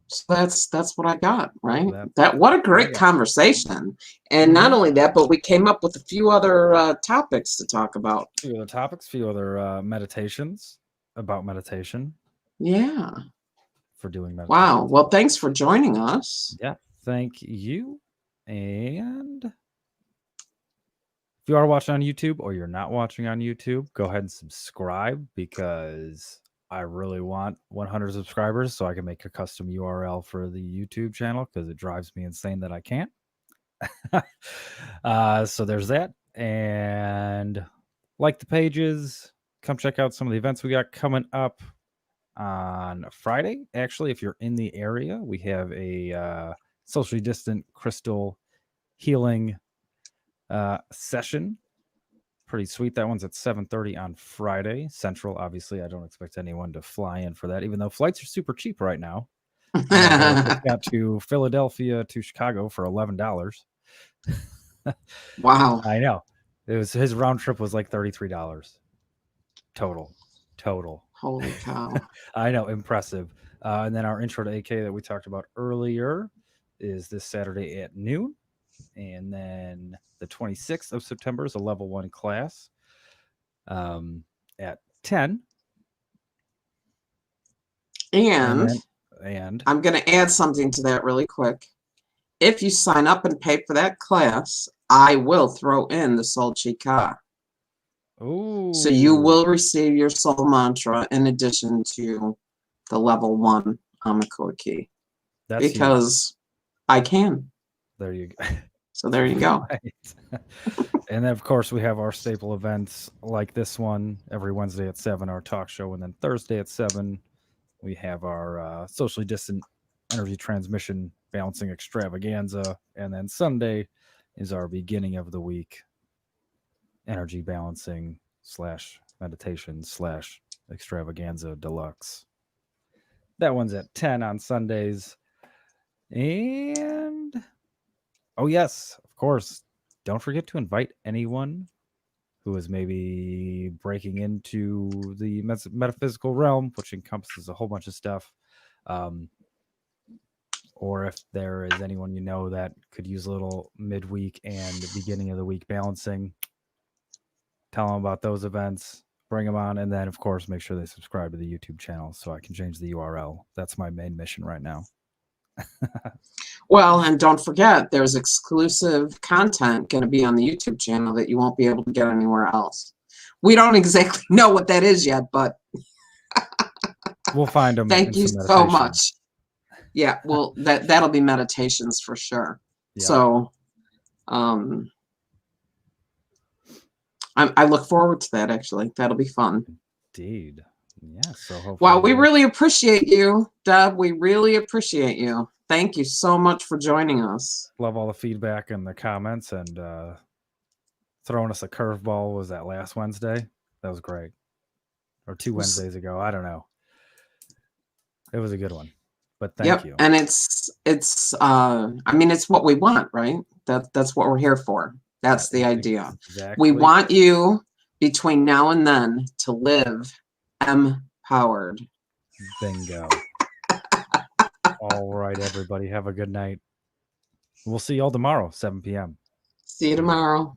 so that's what I got, right? What a great conversation. And not only that, but we came up with a few other topics to talk about. Few other meditations about meditation. Yeah. For doing meditation. Wow. Well, thanks for joining us. Yeah, thank you. And if you are watching on YouTube or you're not watching on YouTube, go ahead and subscribe, because I really want 100 subscribers so I can make a custom URL for the YouTube channel, because it drives me insane that I can't. So there's that. And like the pages, come check out some of the events we got coming up on Friday. Actually, if you're in the area, we have a socially distant crystal healing session. Pretty sweet. That one's at 7:30 on Friday Central. Obviously, I don't expect anyone to fly in for that, even though flights are super cheap right now. Got to Philadelphia to Chicago for $11. Wow. I know. It was, his round trip was like $33 total. Holy cow. I know, impressive. And then our intro to AK that we talked about earlier is this Saturday at noon. And then the 26th of September is a level 1 class at 10. And I'm going to add something to that really quick. If you sign up and pay for that class, I will throw in the Soul Chika. Ooh. So you will receive your soul mantra in addition to the level 1 Amakoa key. That's because huge. I can. There you go. So there you go. Right. And then, of course, we have our staple events like this one every Wednesday at 7, our talk show. And then Thursday at 7, we have our socially distant energy transmission balancing extravaganza. And then Sunday is our beginning of the week energy balancing / meditation / extravaganza deluxe. That one's at 10 on Sundays. And oh yes, of course, don't forget to invite anyone who is maybe breaking into the metaphysical realm, which encompasses a whole bunch of stuff, or if there is anyone you know that could use a little midweek and beginning of the week balancing, tell them about those events, bring them on, and then, of course, make sure they subscribe to the YouTube channel so I can change the URL. That's my main mission right now. Well, and don't forget, there's exclusive content going to be on the YouTube channel that you won't be able to get anywhere else. We don't exactly know what that is yet, but we'll find them. Thank you so much. Yeah, well, that'll be meditations for sure. Yeah. So, I look forward to that. Actually, that'll be fun. Indeed. Yeah. So hopefully. Well, we really appreciate you, Deb. We really appreciate you. Thank you so much for joining us. Love all the feedback and the comments, and throwing us a curveball. Was that last Wednesday? That was great. Or 2 Wednesdays ago. I don't know. It was a good one. But thank you. And it's I mean, it's what we want, right? That's what we're here for. That's the idea. Exactly. We want you between now and then to live MPowered. Bingo. All right, everybody. Have a good night. We'll see y'all tomorrow, 7 p.m. See you tomorrow.